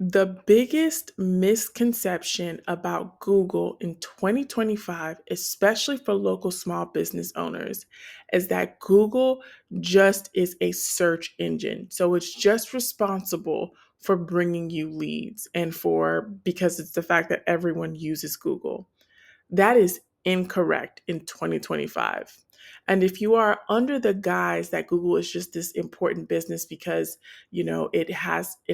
The biggest misconception about Google in 2025, especially for local small business owners, is that Google just is a search engine. So it's just responsible for bringing you leads because it's the fact that everyone uses Google. That is incorrect in 2025. And if you are under the guise that Google is just this important business because, it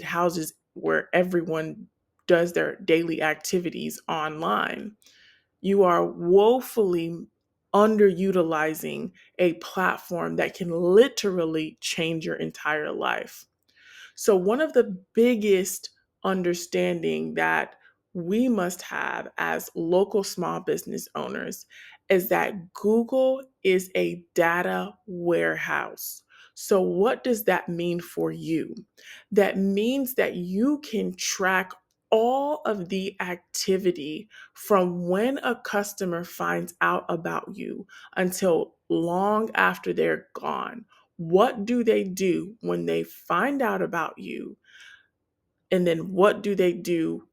houses where everyone does their daily activities online, you are woefully underutilizing a platform that can literally change your entire life. So, one of the biggest understanding that we must have as local small business owners is that Google is a data warehouse. So, what does that mean for you? That means that you can track all of the activity from when a customer finds out about you until long after they're gone. What do they do when they find out about you? And then what do they do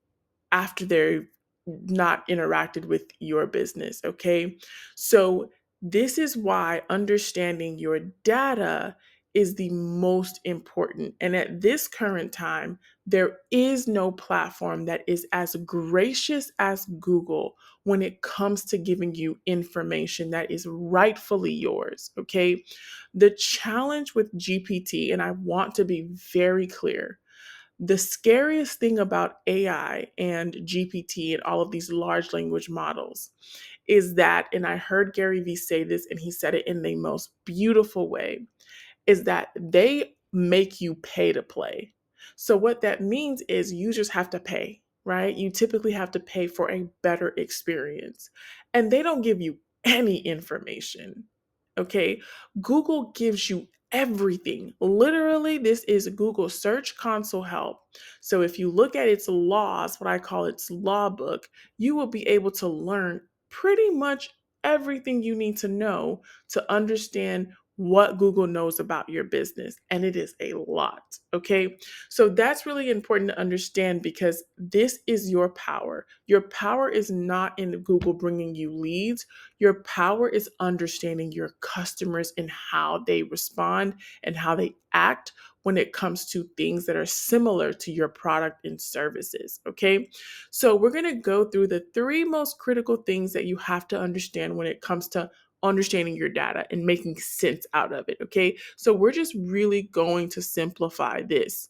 after they're not interacted with your business? Okay. So, this is why understanding your data is the most important. And at this current time, there is no platform that is as gracious as Google when it comes to giving you information that is rightfully yours. Okay. The challenge with GPT, and I want to be very clear, the scariest thing about AI and GPT and all of these large language models is that, and I heard Gary Vee say this, and he said it in the most beautiful way, is that they make you pay to play. So, what that means is users have to pay, right? You typically have to pay for a better experience, and they don't give you any information. Okay. Google gives you everything. Literally, this is Google Search Console help. So, if you look at its laws, what I call its law book, you will be able to learn pretty much everything you need to know to understand what Google knows about your business. And it is a lot. Okay. So that's really important to understand because this is your power. Your power is not in Google bringing you leads. Your power is understanding your customers and how they respond and how they act when it comes to things that are similar to your product and services. Okay. So we're going to go through the three most critical things that you have to understand when it comes to understanding your data and making sense out of it. Okay. So we're just really going to simplify this.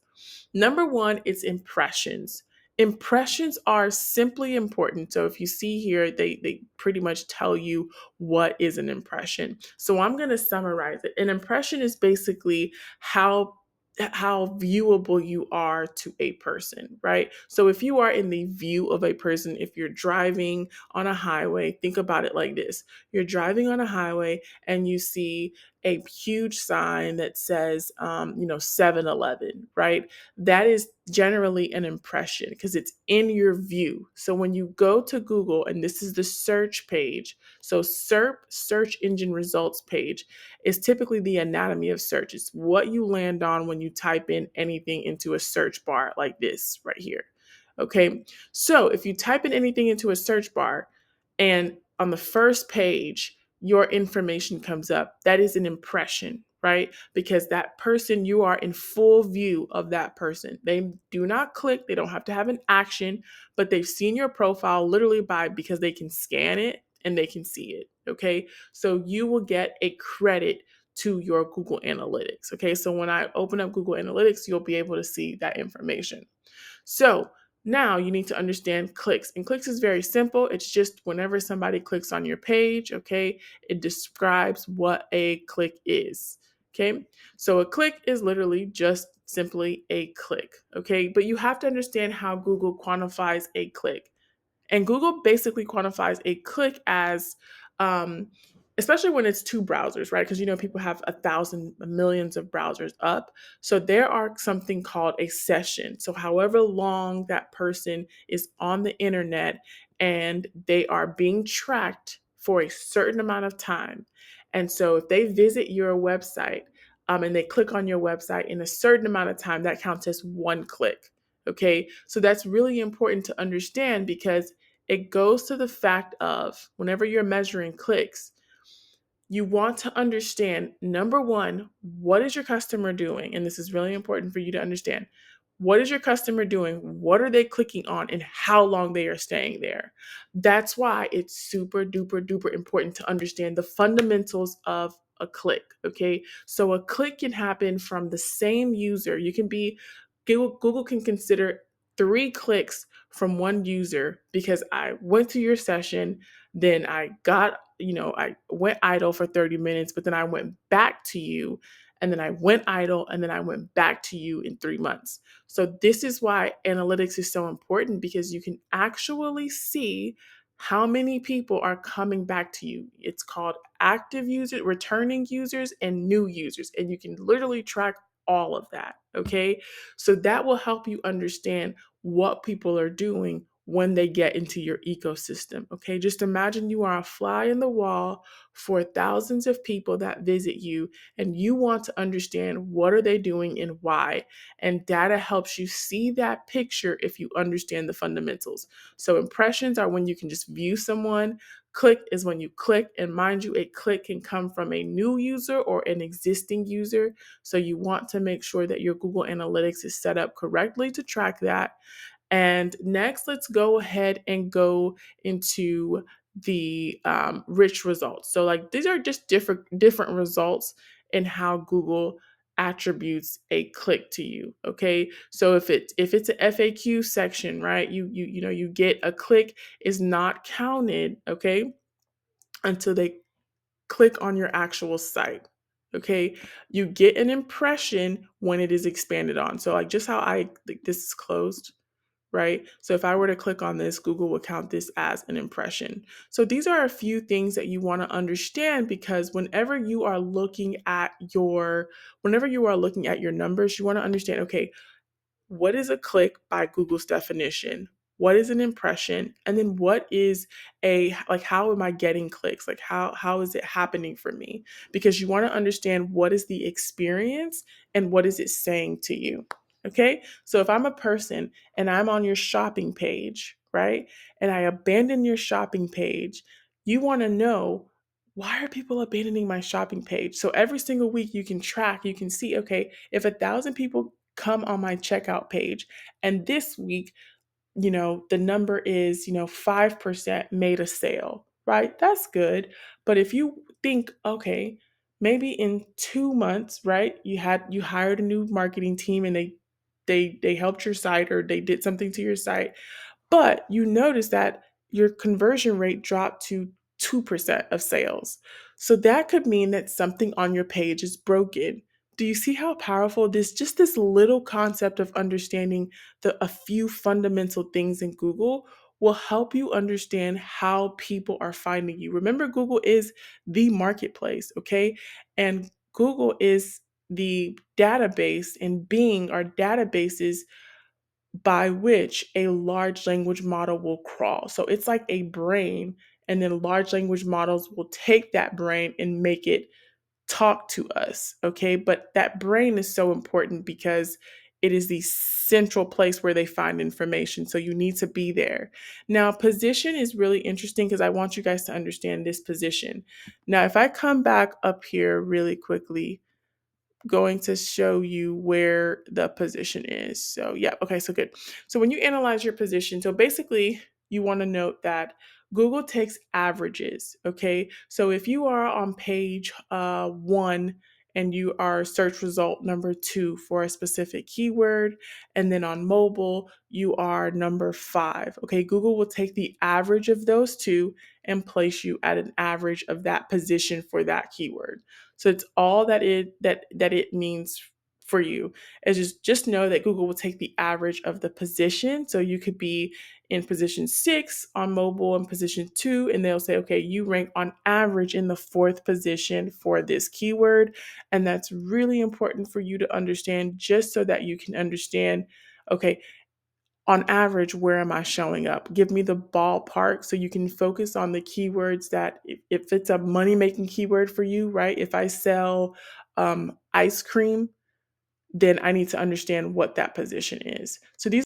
Number one, it's impressions. Impressions are simply important. So if you see here, they pretty much tell you what is an impression. So I'm going to summarize it. An impression is basically how viewable you are to a person, right? So if you are in the view of a person, if you're driving on a highway, think about it like this. You're driving on a highway and you see a huge sign that says, 7-Eleven, right? That is generally an impression because it's in your view. So when you go to Google, and this is the search page, so SERP, search engine results page, is typically the anatomy of search. It's what you land on when you type in anything into a search bar like this right here. Okay, so if you type in anything into a search bar and on the first page, your information comes up, that is an impression, right? Because that person, you are in full view of that person. They do not click, they don't have to have an action, but they've seen your profile literally because they can scan it and they can see it. Okay. So you will get a credit to your Google Analytics. Okay. So when I open up Google Analytics, you'll be able to see that information. So now you need to understand clicks. And clicks is very simple. It's just whenever somebody clicks on your page, okay, it describes what a click is. Okay. So a click is literally just simply a click. Okay. But you have to understand how Google quantifies a click. And Google basically quantifies a click as, especially when it's two browsers, right? Because people have millions of browsers up. So there are something called a session. So however long that person is on the internet and they are being tracked for a certain amount of time. And so if they visit your website and they click on your website in a certain amount of time, that counts as one click. Okay, so that's really important to understand because it goes to the fact of whenever you're measuring clicks, you want to understand number one, what is your customer doing? And this is really important for you to understand. What is your customer doing? What are they clicking on and how long they are staying there? That's why it's super duper duper important to understand the fundamentals of a click. Okay. So a click can happen from the same user. Google can consider 3 clicks from one user because I went to your session, then I went idle for 30 minutes, but then I went back to you, and then I went idle, and then I went back to you in 3 months. So, this is why analytics is so important because you can actually see how many people are coming back to you. It's called active users, returning users, and new users. And you can literally track all of that. Okay. So, that will help you understand what people are doing when they get into your ecosystem. Okay, just imagine you are a fly in the wall for thousands of people that visit you, and you want to understand what are they doing and why. And data helps you see that picture if you understand the fundamentals. So impressions are when you can just view someone. Click is when you click, and mind you, a click can come from a new user or an existing user. So you want to make sure that your Google Analytics is set up correctly to track that. And next, let's go ahead and go into the rich results. So, like these are just different results in how Google attributes a click to you. Okay, so if it's an FAQ section, right? You get a click is not counted. Okay, until they click on your actual site. Okay, you get an impression when it is expanded on. So, like just how this is closed, right? So if I were to click on this, Google would count this as an impression. So these are a few things that you want to understand because whenever you are looking at your numbers, you want to understand, okay, what is a click by Google's definition? What is an impression? And then what is how am I getting clicks? Like how is it happening for me? Because you want to understand what is the experience and what is it saying to you. Okay? So if I'm a person and I'm on your shopping page, right? And I abandon your shopping page, you want to know, why are people abandoning my shopping page? So every single week you can track, you can see, okay, if 1,000 people come on my checkout page, and this week, the number is, 5% made a sale, right? That's good. But if you think, okay, maybe in 2 months, right, you hired a new marketing team and they helped your site or they did something to your site, but you notice that your conversion rate dropped to 2% of sales. So that could mean that something on your page is broken. Do you see how powerful this little concept of understanding a few fundamental things in Google will help you understand how people are finding you. Remember, Google is the marketplace, okay? And Google is the database, and Bing are databases by which a large language model will crawl. So it's like a brain, and then large language models will take that brain and make it talk to us. Okay. But that brain is so important because it is the central place where they find information. So you need to be there. Now, position is really interesting because I want you guys to understand this position. Now, if I come back up here really quickly, going to show you where the position is. So, yeah, okay, so good. So, when you analyze your position, so basically, you want to note that Google takes averages, okay? So, if you are on page 1 and you are search result number 2 for a specific keyword, and then on mobile, you are number 5, okay? Google will take the average of those two and place you at an average of that position for that keyword. So it's all that it means for you is just know that Google will take the average of the position. So you could be in position 6 on mobile and position 2, and they'll say, okay, you rank on average in the 4th position for this keyword. And that's really important for you to understand just so that you can understand, okay, on average, where am I showing up? Give me the ballpark so you can focus on the keywords that if it's a money making keyword for you, right? If I sell ice cream, then I need to understand what that position is. So these